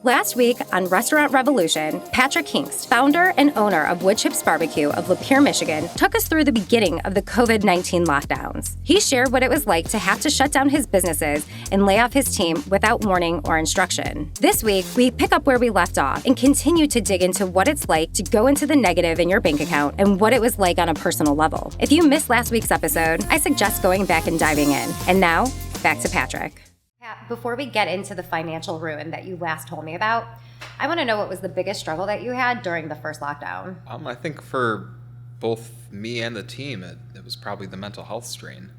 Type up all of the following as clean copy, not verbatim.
Last week on Restaurant Revolution, Patrick Hinks, founder and owner of Woodchips BBQ of Lapeer, Michigan, took us through the beginning of the COVID-19 lockdowns. He shared what it was like to have to shut down his businesses and lay off his team without warning or instruction. This week, we pick up where we left off and continue to dig into what it's like to go into the negative in your bank account and what it was like on a personal level. If you missed last week's episode, I suggest going back and diving in. And now, back to Patrick. Pat, before we get into the financial ruin that you last told me about, I want to know what was the biggest struggle that you had during the first lockdown. I think for both me and the team, it was probably the mental health strain.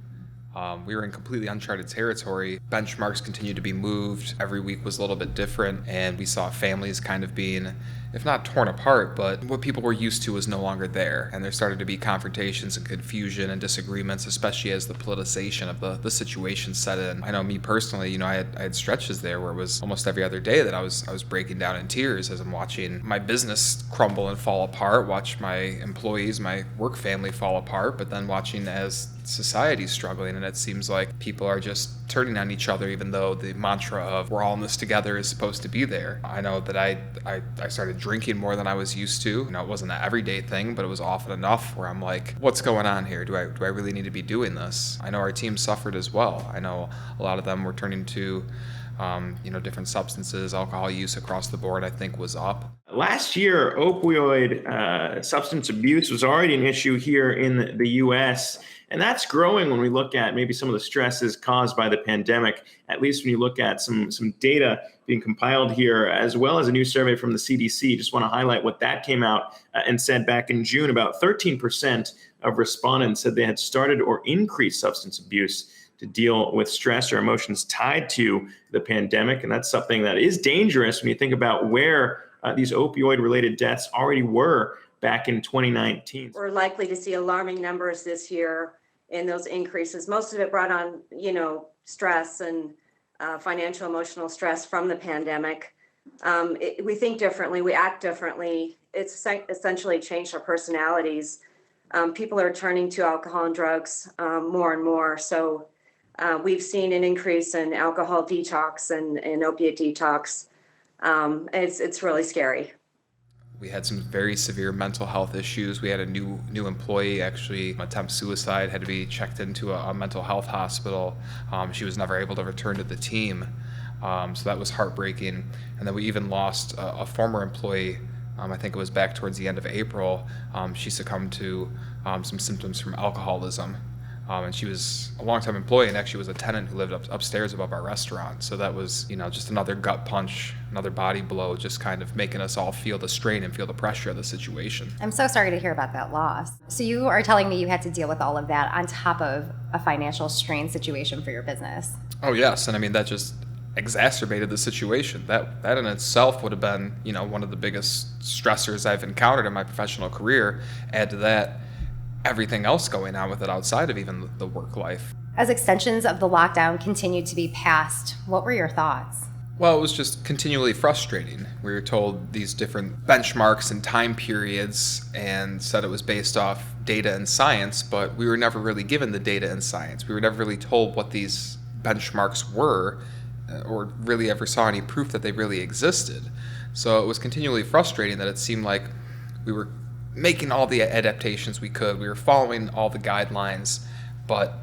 We were in completely uncharted territory. Benchmarks continued to be moved. Every week was a little bit different, and we saw families kind of being, if not torn apart, but what people were used to was no longer there. And there started to be confrontations and confusion and disagreements, especially as the politicization of the situation set in. I know me personally, I had stretches there where it was almost every other day that I was breaking down in tears as I'm watching my business crumble and fall apart, watch my employees, my work family fall apart, but then watching as society's struggling, and it seems like people are just turning on each other, even though the mantra of we're all in this together is supposed to be there. I know that I started drinking more than I was used to. It wasn't an everyday thing, but it was often enough where I'm like, what's going on here? Do I really need to be doing this? I know our team suffered as well. I know a lot of them were turning to different substances. Alcohol use across the board, I think, was up. Last year, opioid substance abuse was already an issue here in the U.S., and that's growing when we look at maybe some of the stresses caused by the pandemic, at least when you look at some data being compiled here, as well as a new survey from the CDC. Just want to highlight what that came out and said back in June. About 13% of respondents said they had started or increased substance abuse to deal with stress or emotions tied to the pandemic. And that's something that is dangerous when you think about where these opioid-related deaths already were back in 2019. We're likely to see alarming numbers this year in those increases. Most of it brought on, stress and financial, emotional stress from the pandemic. We think differently, we act differently. It's essentially changed our personalities. People are turning to alcohol and drugs more and more. So we've seen an increase in alcohol detox and opiate detox. It's really scary. We had some very severe mental health issues. We had a new employee actually attempt suicide, had to be checked into a mental health hospital. She was never able to return to the team. So that was heartbreaking. And then we even lost a former employee. I think it was back towards the end of April. She succumbed to some symptoms from alcoholism. And she was a longtime employee and actually was a tenant who lived upstairs above our restaurant. So that was, just another gut punch, another body blow, just kind of making us all feel the strain and feel the pressure of the situation. I'm so sorry to hear about that loss. So you are telling me you had to deal with all of that on top of a financial strain situation for your business. Oh, yes. And I mean, that just exacerbated the situation. That in itself would have been, one of the biggest stressors I've encountered in my professional career. Add to that everything else going on with it outside of even the work life. As extensions of the lockdown continued to be passed, what were your thoughts? Well, it was just continually frustrating. We were told these different benchmarks and time periods and said it was based off data and science, but we were never really given the data and science. We were never really told what these benchmarks were or really ever saw any proof that they really existed. So it was continually frustrating that it seemed like we were making all the adaptations we could. We were following all the guidelines, but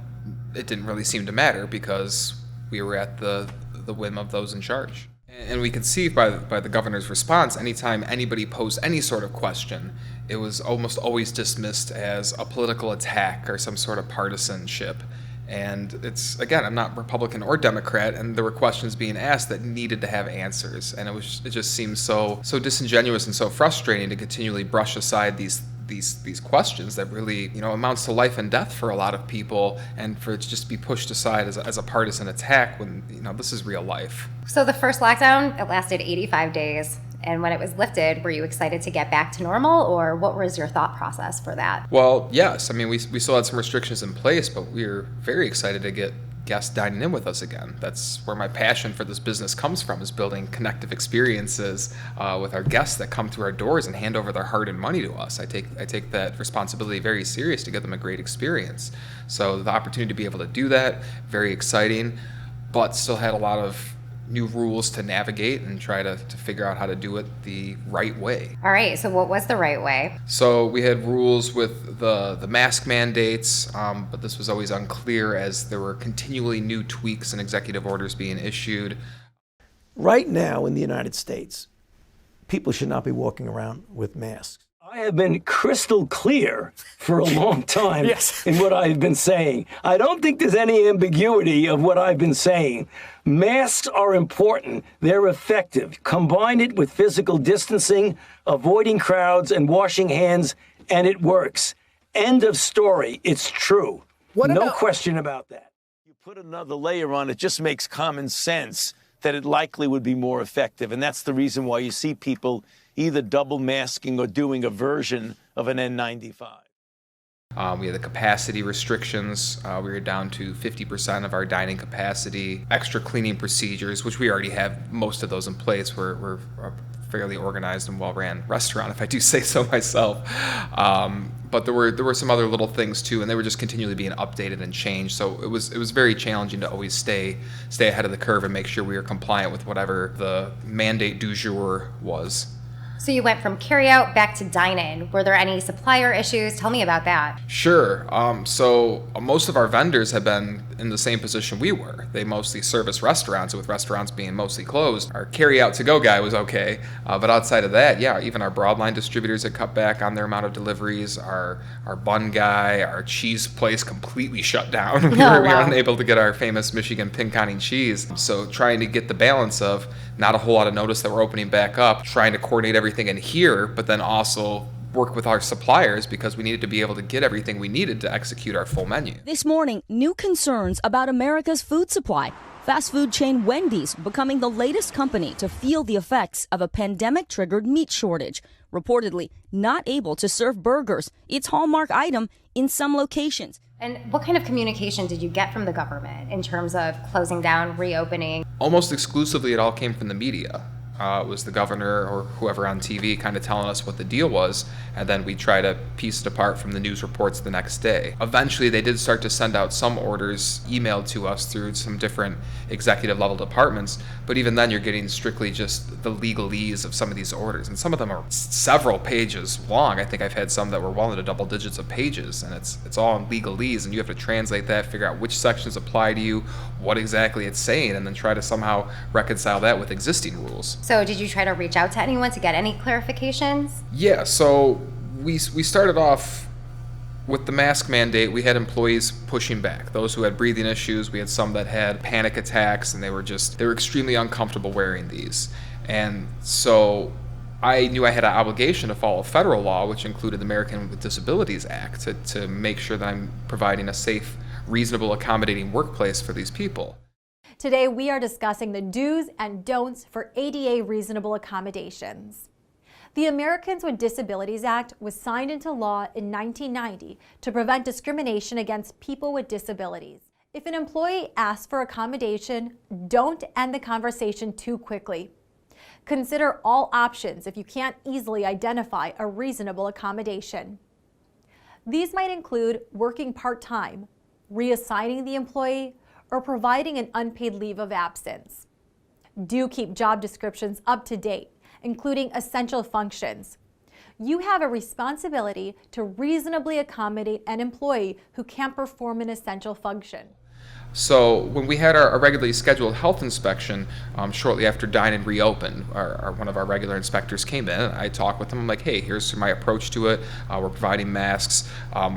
it didn't really seem to matter because we were at the whim of those in charge. And we could see by the governor's response, anytime anybody posed any sort of question, it was almost always dismissed as a political attack or some sort of partisanship. And it's, again, I'm not Republican or Democrat, and there were questions being asked that needed to have answers. And it just seems so disingenuous and so frustrating to continually brush aside these questions that really, amounts to life and death for a lot of people, and for it to just be pushed aside as a partisan attack when, this is real life. So the first lockdown, it lasted 85 days. And when it was lifted, were you excited to get back to normal, or what was your thought process for that? Well, yes. I mean, we still had some restrictions in place, but we were very excited to get guests dining in with us again. That's where my passion for this business comes from, is building connective experiences with our guests that come through our doors and hand over their heart and money to us. I take that responsibility very serious to give them a great experience. So the opportunity to be able to do that, very exciting, but still had a lot of new rules to navigate and try to figure out how to do it the right way. All right, so what was the right way? So we had rules with the mask mandates, but this was always unclear as there were continually new tweaks and executive orders being issued. Right now in the United States, people should not be walking around with masks. I have been crystal clear for a long time Yes. in what I've been saying. I don't think there's any ambiguity of what I've been saying. Masks are important. They're effective. Combine it with physical distancing, avoiding crowds, and washing hands, and it works. End of story. It's true. No question about that. You put another layer on, it just makes common sense that it likely would be more effective. And that's the reason why you see people either double masking or doing a version of an N95. We had the capacity restrictions. We were down to 50% of our dining capacity. Extra cleaning procedures, which we already have most of those in place. We're a fairly organized and well-ran restaurant, if I do say so myself. But there were some other little things too, and they were just continually being updated and changed. So it was very challenging to always stay ahead of the curve and make sure we were compliant with whatever the mandate du jour was. So you went from carryout back to dine-in. Were there any supplier issues? Tell me about that. Sure. So most of our vendors have been in the same position we were. They mostly service restaurants, with restaurants being mostly closed. Our carry-out to-go guy was okay, but outside of that, yeah, even our broadline distributors had cut back on their amount of deliveries. Our bun guy, our cheese place completely shut down. We were unable to get our famous Michigan pinconning cheese. So trying to get the balance of not a whole lot of notice that we're opening back up, trying to coordinate everything in here, but then also work with our suppliers because we needed to be able to get everything we needed to execute our full menu. This morning, new concerns about America's food supply. Fast food chain Wendys becoming the latest company to feel the effects of a pandemic-triggered meat shortage. Reportedly not able to serve burgers, its hallmark item, in some locations. And what kind of communication did you get from the government in terms of closing down, reopening? Almost exclusively, it all came from the media. It was the governor or whoever on TV kind of telling us what the deal was, and then we try to piece it apart from the news reports the next day. Eventually, they did start to send out some orders emailed to us through some different executive level departments, but even then you're getting strictly just the legalese of some of these orders, and some of them are several pages long. I think I've had some that were well into double digits of pages, and it's all in legalese, and you have to translate that, figure out which sections apply to you, what exactly it's saying, and then try to somehow reconcile that with existing rules. So did you try to reach out to anyone to get any clarifications? Yeah, so we started off with the mask mandate. We had employees pushing back. Those who had breathing issues, we had some that had panic attacks, and they were extremely uncomfortable wearing these. And so I knew I had an obligation to follow federal law, which included the American with Disabilities Act, to make sure that I'm providing a safe, reasonable, accommodating workplace for these people. Today, we are discussing the do's and don'ts for ADA reasonable accommodations. The Americans with Disabilities Act was signed into law in 1990 to prevent discrimination against people with disabilities. If an employee asks for accommodation, don't end the conversation too quickly. Consider all options if you can't easily identify a reasonable accommodation. These might include working part-time, reassigning the employee, or providing an unpaid leave of absence. Do keep job descriptions up to date, including essential functions. You have a responsibility to reasonably accommodate an employee who can't perform an essential function. So when we had our regularly scheduled health inspection, shortly after dine-in reopened, one of our regular inspectors came in. I talked with them. I'm like, hey, here's my approach to it. We're providing masks.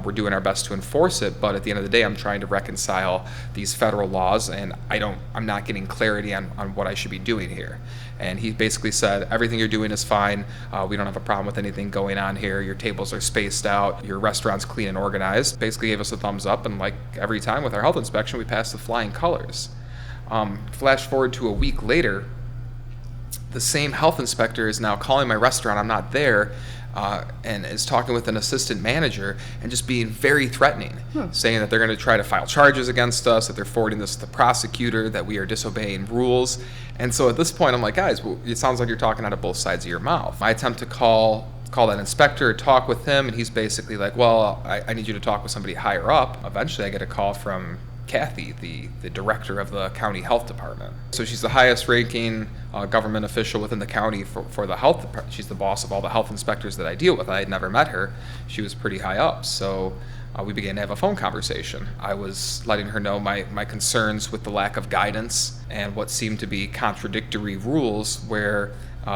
We're doing our best to enforce it. But at the end of the day, I'm trying to reconcile these federal laws, and I'm not getting clarity on what I should be doing here. And he basically said, everything you're doing is fine. We don't have a problem with anything going on here. Your tables are spaced out. Your restaurant's clean and organized. Basically gave us a thumbs up, and like every time with our health inspection, we passed with flying colors. Flash forward to a week later, the same health inspector is now calling my restaurant. I'm not there, and is talking with an assistant manager and just being very threatening, saying that they're going to try to file charges against us, that they're forwarding this to the prosecutor, that we are disobeying rules. And so at this point, I'm like, guys, well, it sounds like you're talking out of both sides of your mouth. I attempt to call that inspector, talk with him, and he's basically like, well, I need you to talk with somebody higher up. Eventually, I get a call from Kathy, the director of the county health department. So she's the highest ranking government official within the county for the health department. She's the boss of all the health inspectors that I deal with. I had never met her. She was pretty high up. So we began to have a phone conversation. I was letting her know my concerns with the lack of guidance and what seemed to be contradictory rules where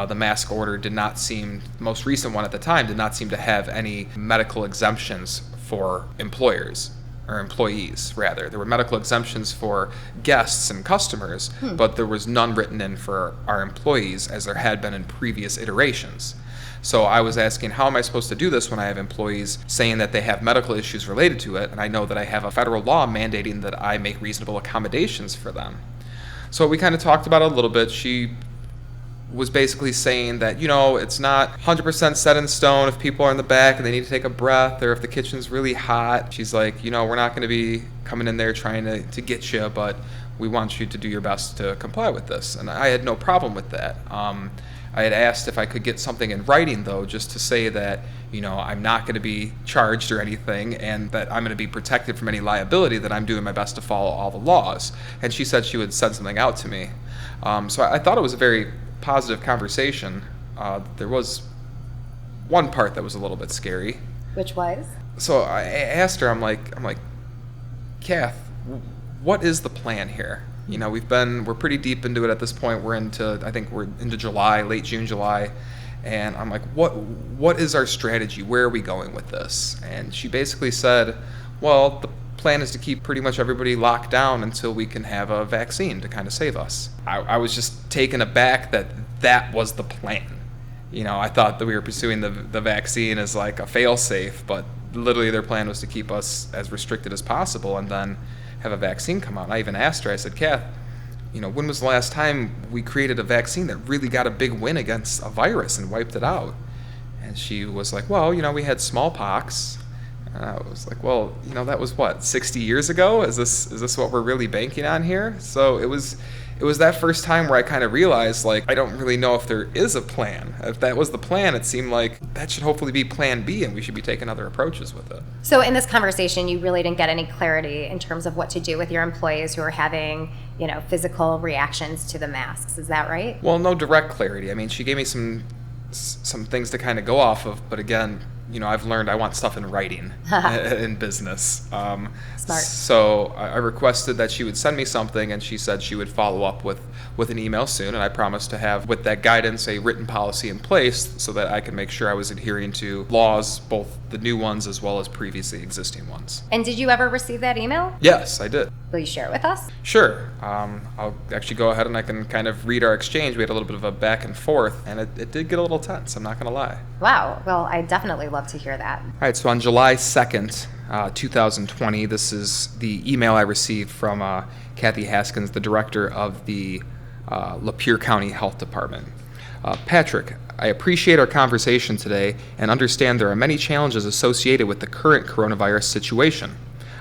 the mask order did not seem, the most recent one at the time, did not seem to have any medical exemptions for employers. Or employees, rather. There were medical exemptions for guests and customers, but there was none written in for our employees as there had been in previous iterations. So I was asking, how am I supposed to do this when I have employees saying that they have medical issues related to it, and I know that I have a federal law mandating that I make reasonable accommodations for them? So we kind of talked about it a little bit. She was basically saying that, it's not 100% set in stone if people are in the back and they need to take a breath, or if the kitchen's really hot. She's like, we're not going to be coming in there trying to get you, but we want you to do your best to comply with this. And I had no problem with that. I had asked if I could get something in writing, though, just to say that, I'm not going to be charged or anything, and that I'm going to be protected from any liability, that I'm doing my best to follow all the laws. And she said she would send something out to me. So I thought it was a very positive conversation. There was one part that was a little bit scary. Which was? So I asked her, I'm like, Kath, what is the plan here? We're pretty deep into it at this point. I think we're into July, late June, July. And I'm like, what is our strategy? Where are we going with this? And she basically said, well, the plan is to keep pretty much everybody locked down until we can have a vaccine to kind of save us. I was just taken aback that was the plan. I thought that we were pursuing the vaccine as like a fail-safe, but literally their plan was to keep us as restricted as possible and then have a vaccine come out. And I even asked her, I said, Kath, when was the last time we created a vaccine that really got a big win against a virus and wiped it out? And she was like, well, we had smallpox. And I was like, well, that was 60 years ago? Is this what we're really banking on here? So it was that first time where I kind of realized, I don't really know if there is a plan. If that was the plan, it seemed like that should hopefully be plan B, and we should be taking other approaches with it. So in this conversation, you really didn't get any clarity in terms of what to do with your employees who are having, physical reactions to the masks. Is that right? Well, no direct clarity. I mean, she gave me some things to kind of go off of, but again, I've learned I want stuff in writing in business. Smart. So I requested that she would send me something, and she said she would follow up with an email soon, and I promised to have, with that guidance, a written policy in place so that I could make sure I was adhering to laws, both the new ones as well as previously existing ones. And did you ever receive that email? Yes, I did. Will you share it with us? Sure. I'll actually go ahead and I can kind of read our exchange. We had a little bit of a back and forth, and it did get a little tense, I'm not going to lie. Wow. Well, I definitely love to hear that. All right, so on July 2nd, 2020, this is the email I received from Kathy Haskins, the director of the Lapeer County Health Department. Patrick, I appreciate our conversation today and understand there are many challenges associated with the current coronavirus situation.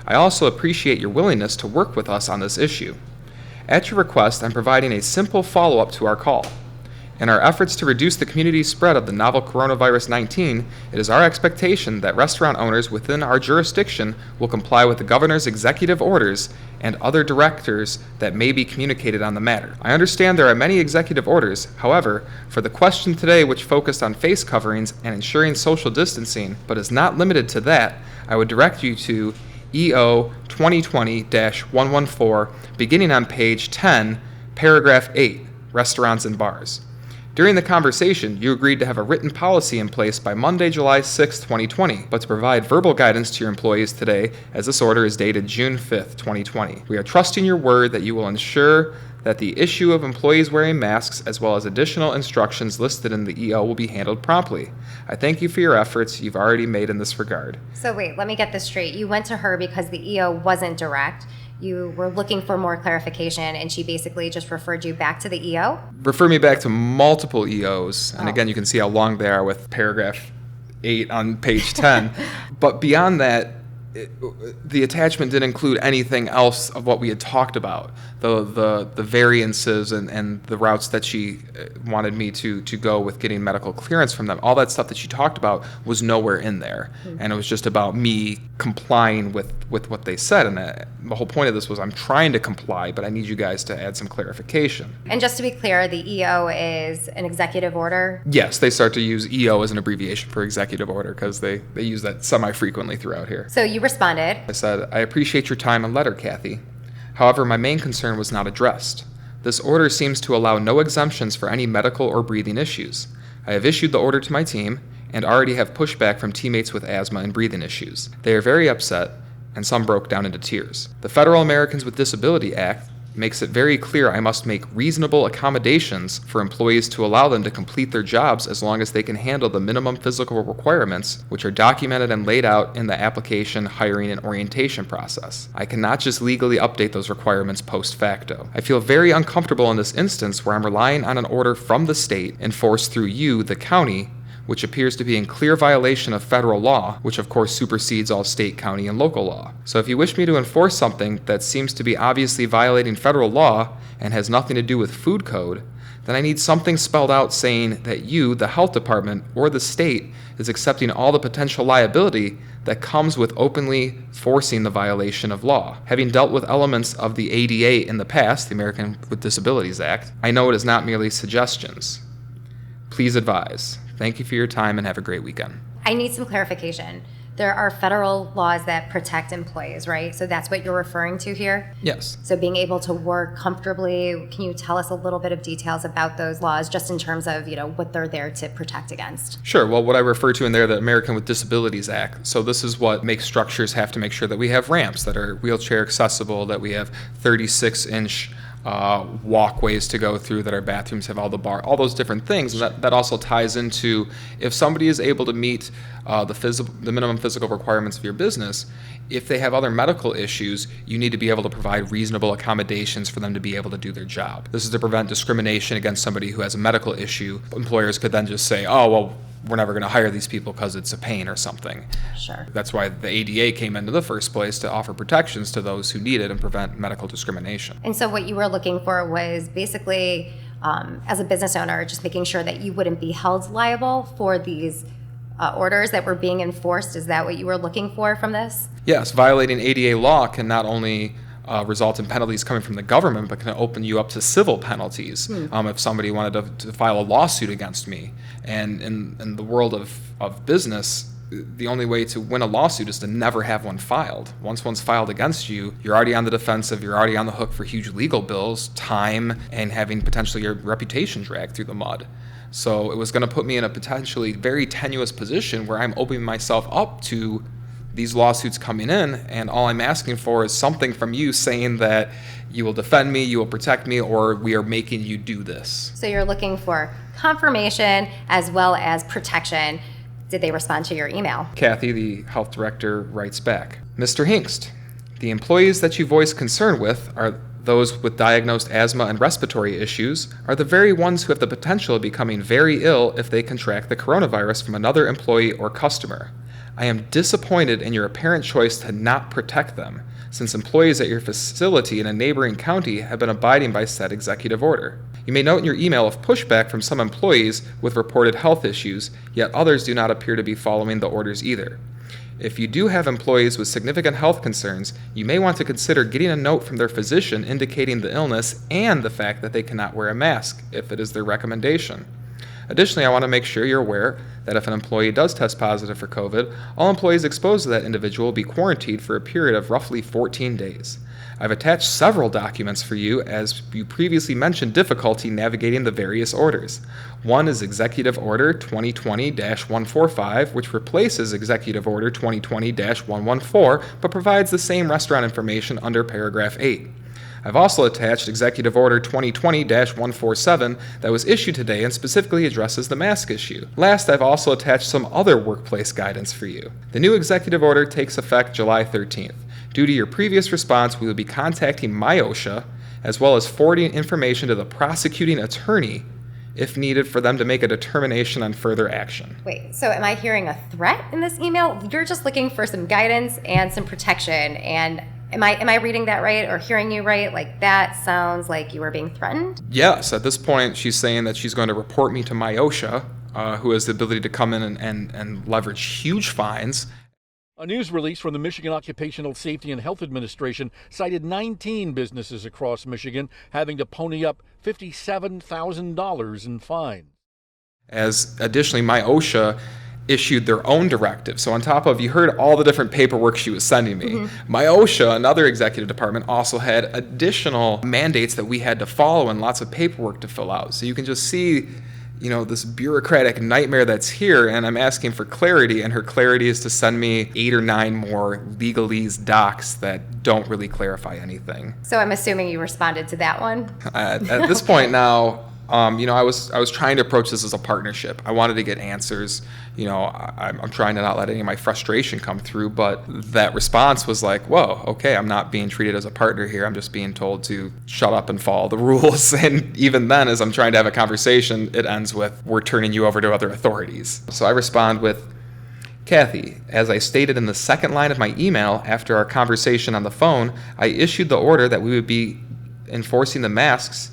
I also appreciate your willingness to work with us on this issue. At your request, I'm providing a simple follow-up to our call. In our efforts to reduce the community spread of the novel coronavirus 19, it is our expectation that restaurant owners within our jurisdiction will comply with the governor's executive orders and other directives that may be communicated on the matter. I understand there are many executive orders. However, for the question today, which focused on face coverings and ensuring social distancing, but is not limited to that, I would direct you to EO 2020-114, beginning on page 10, paragraph 8, restaurants and bars. During the conversation, you agreed to have a written policy in place by Monday, July 6, 2020, but to provide verbal guidance to your employees today, as this order is dated June 5, 2020. We are trusting your word that you will ensure that the issue of employees wearing masks, as well as additional instructions listed in the EO, will be handled promptly. I thank you for your efforts you've already made in this regard. So wait, let me get this straight. You went to her because the EO wasn't direct. You were looking for more clarification, and she basically just referred you back to the EO? Refer me back to multiple EOs. And again, you can see how long they are with paragraph 8 on page 10. But beyond that, the attachment didn't include anything else of what we had talked about. the variances and the routes that she wanted me to go with getting medical clearance from them. All that stuff that she talked about was nowhere in there. And it was just about me complying with what they said. And the whole point of this was I'm trying to comply, but I need you guys to add some clarification. And just to be clear, the EO is an executive order? Yes, they start to use EO as an abbreviation for executive order because they use that semi-frequently throughout here. So you responded. I said, I appreciate your time and letter, Kathy. However, my main concern was not addressed. This order seems to allow no exemptions for any medical or breathing issues. I have issued the order to my team and already have pushback from teammates with asthma and breathing issues. They are very upset, and some broke down into tears. The Federal Americans with Disabilities Act makes it very clear I must make reasonable accommodations for employees to allow them to complete their jobs as long as they can handle the minimum physical requirements, which are documented and laid out in the application, hiring, and orientation process. I cannot just legally update those requirements post facto. I feel very uncomfortable in this instance where I'm relying on an order from the state enforced through you, the county, which appears to be in clear violation of federal law, which of course supersedes all state, county, and local law. So if you wish me to enforce something that seems to be obviously violating federal law and has nothing to do with food code, then I need something spelled out saying that you, the health department, or the state is accepting all the potential liability that comes with openly forcing the violation of law. Having dealt with elements of the ADA in the past, the American with Disabilities Act, I know it is not merely suggestions. Please advise. Thank you for your time and have a great weekend. I need some clarification. There are federal laws that protect employees, right? So that's what you're referring to here? Yes. So being able to work comfortably, can you tell us a little bit of details about those laws just in terms of, what they're there to protect against? Sure. Well, what I refer to in there, the American with Disabilities Act. So this is what makes structures have to make sure that we have ramps that are wheelchair accessible, that we have 36-inch walkways to go through, that our bathrooms have all those different things. And that also ties into if somebody is able to meet the minimum physical requirements of your business, if they have other medical issues, you need to be able to provide reasonable accommodations for them to be able to do their job. This is to prevent discrimination against somebody who has a medical issue. Employers could then just say, oh, well, we're never going to hire these people because it's a pain or something. Sure. That's why the ADA came into the first place, to offer protections to those who need it and prevent medical discrimination. And so what you were looking for was basically, as a business owner, just making sure that you wouldn't be held liable for these orders that were being enforced. Is that what you were looking for from this? Yes, violating ADA law can not only result in penalties coming from the government, but can open you up to civil penalties if somebody wanted to file a lawsuit against me. And in the world of business, the only way to win a lawsuit is to never have one filed. Once one's filed against you, you're already on the defensive, you're already on the hook for huge legal bills, time, and having potentially your reputation dragged through the mud. So it was going to put me in a potentially very tenuous position where I'm opening myself up to these lawsuits coming in, and all I'm asking for is something from you saying that you will defend me, you will protect me, or we are making you do this. So you're looking for confirmation as well as protection. Did they respond to your email? Kathy, the health director, writes back, Mr. Hinkst, the employees that you voice concern with are those with diagnosed asthma and respiratory issues are the very ones who have the potential of becoming very ill if they contract the coronavirus from another employee or customer. I am disappointed in your apparent choice to not protect them, since employees at your facility in a neighboring county have been abiding by said executive order. You may note in your email of pushback from some employees with reported health issues, yet others do not appear to be following the orders either. If you do have employees with significant health concerns, you may want to consider getting a note from their physician indicating the illness and the fact that they cannot wear a mask, if it is their recommendation. Additionally, I want to make sure you're aware that if an employee does test positive for COVID, all employees exposed to that individual will be quarantined for a period of roughly 14 days. I've attached several documents for you as you previously mentioned difficulty navigating the various orders. One is Executive Order 2020-145, which replaces Executive Order 2020-114, but provides the same restaurant information under paragraph 8. I've also attached Executive Order 2020-147 that was issued today and specifically addresses the mask issue. Last, I've also attached some other workplace guidance for you. The new executive order takes effect July 13th. Due to your previous response, we will be contacting MyOSHA as well as forwarding information to the prosecuting attorney if needed for them to make a determination on further action. Wait, so am I hearing a threat in this email? You're just looking for some guidance and some protection, and Am I reading that right or hearing you right? Like, that sounds like you were being threatened? Yes, at this point, she's saying that she's going to report me to my OSHA, who has the ability to come in and leverage huge fines. A news release from the Michigan Occupational Safety and Health Administration cited 19 businesses across Michigan having to pony up $57,000 in fines. As additionally, my OSHA issued their own directive. So on top of, you heard all the different paperwork she was sending me, my OSHA, another executive department, also had additional mandates that we had to follow and lots of paperwork to fill out. So you can just see, this bureaucratic nightmare that's here, and I'm asking for clarity, and her clarity is to send me 8 or 9 more legalese docs that don't really clarify anything. So I'm assuming you responded to that one? At this point now, I was trying to approach this as a partnership. I wanted to get answers. I'm trying to not let any of my frustration come through, but that response was like, whoa, okay, I'm not being treated as a partner here. I'm just being told to shut up and follow the rules. And even then, as I'm trying to have a conversation, it ends with, we're turning you over to other authorities. So I respond with, Kathy, as I stated in the second line of my email after our conversation on the phone, I issued the order that we would be enforcing the masks,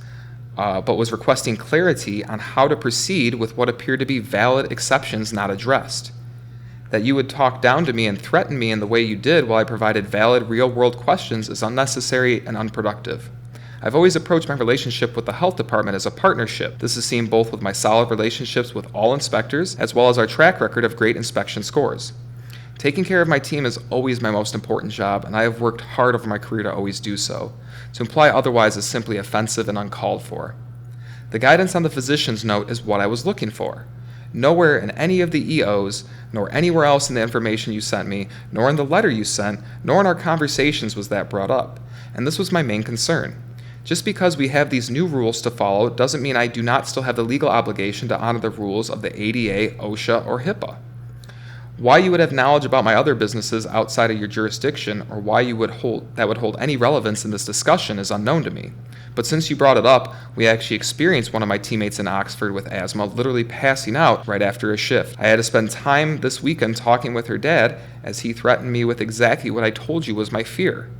but was requesting clarity on how to proceed with what appeared to be valid exceptions not addressed. That you would talk down to me and threaten me in the way you did while I provided valid real-world questions is unnecessary and unproductive. I've always approached my relationship with the health department as a partnership. This is seen both with my solid relationships with all inspectors, as well as our track record of great inspection scores. Taking care of my team is always my most important job, and I have worked hard over my career to always do so. To imply otherwise is simply offensive and uncalled for. The guidance on the physician's note is what I was looking for. Nowhere in any of the EOs, nor anywhere else in the information you sent me, nor in the letter you sent, nor in our conversations was that brought up. And this was my main concern. Just because we have these new rules to follow doesn't mean I do not still have the legal obligation to honor the rules of the ADA, OSHA, or HIPAA. Why you would have knowledge about my other businesses outside of your jurisdiction, or why you would hold any relevance in this discussion is unknown to me. But since you brought it up, we actually experienced one of my teammates in Oxford with asthma literally passing out right after a shift. I had to spend time this weekend talking with her dad, as he threatened me with exactly what I told you was my fear.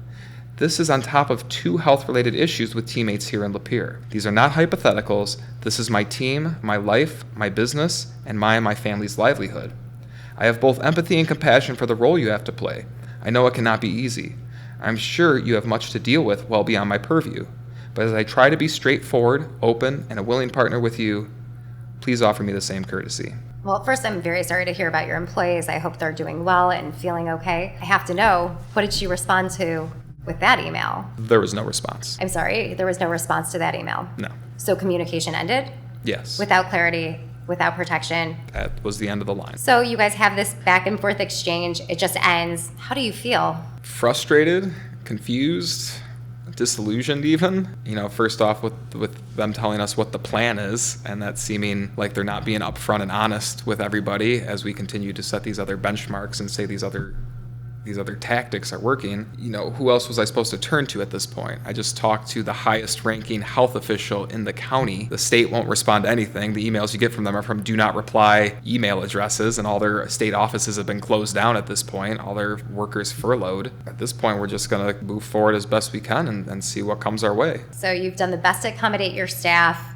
This is on top of 2 health-related issues with teammates here in Lapeer. These are not hypotheticals. This is my team, my life, my business, and my family's livelihood. I have both empathy and compassion for the role you have to play. I know it cannot be easy. I'm sure you have much to deal with well beyond my purview. But as I try to be straightforward, open, and a willing partner with you, please offer me the same courtesy. Well, first, I'm very sorry to hear about your employees. I hope they're doing well and feeling okay. I have to know, what did she respond to with that email? There was no response. I'm sorry, there was no response to that email? No. So communication ended? Yes. Without clarity, without protection? That was the end of the line. So you guys have this back and forth exchange. It just ends. How do you feel? Frustrated, confused, disillusioned even. First off with them telling us what the plan is, and that seeming like they're not being upfront and honest with everybody as we continue to set these other benchmarks and say these other tactics are working. Who else was I supposed to turn to at this point? I just talked to the highest ranking health official in the county. The state won't respond to anything. The emails you get from them are from do not reply email addresses, and all their state offices have been closed down at this point. All their workers furloughed. At this point, we're just gonna move forward as best we can and see what comes our way. So you've done the best to accommodate your staff.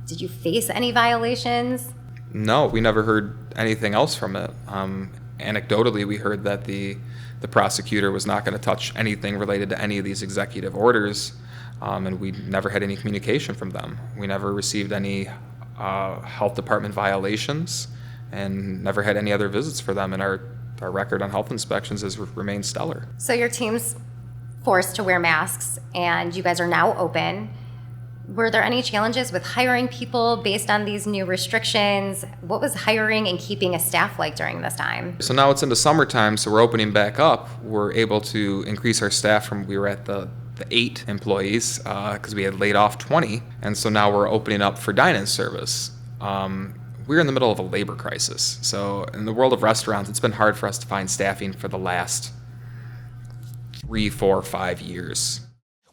Did you face any violations? No, we never heard anything else from it. Anecdotally, we heard that the prosecutor was not going to touch anything related to any of these executive orders, and we never had any communication from them. We never received any health department violations and never had any other visits for them, and our record on health inspections has remained stellar. So your team's forced to wear masks, and you guys are now open. Were there any challenges with hiring people based on these new restrictions? What was hiring and keeping a staff like during this time? So now it's into summertime, so we're opening back up. We're able to increase our staff we were at the 8 employees because we had laid off 20. And so now we're opening up for dine-in service. We're in the middle of a labor crisis. So in the world of restaurants, it's been hard for us to find staffing for the last 3, 4, 5 years.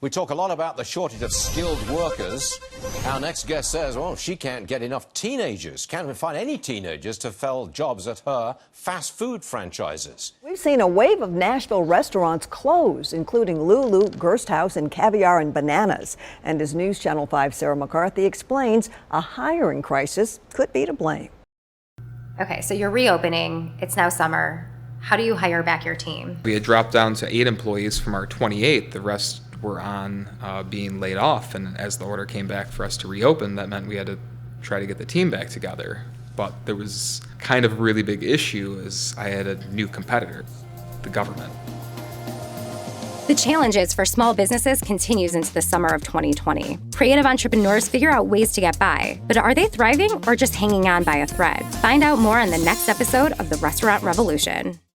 We talk a lot about the shortage of skilled workers. Our next guest says, well, she can't get enough teenagers, can't find any teenagers to fill jobs at her fast food franchises. We've seen a wave of Nashville restaurants close, including Lulu, Gerst House, and Caviar and Bananas. And as News Channel 5's Sarah McCarthy explains, a hiring crisis could be to blame. Okay, so you're reopening. It's now summer. How do you hire back your team? We had dropped down to 8 employees from our 28. The rest were on being laid off, and as the order came back for us to reopen, that meant we had to try to get the team back together. But there was kind of a really big issue as I had a new competitor, the government. The challenges for small businesses continues into the summer of 2020. Creative entrepreneurs figure out ways to get by, but are they thriving or just hanging on by a thread? Find out more on the next episode of The Restaurant Revolution.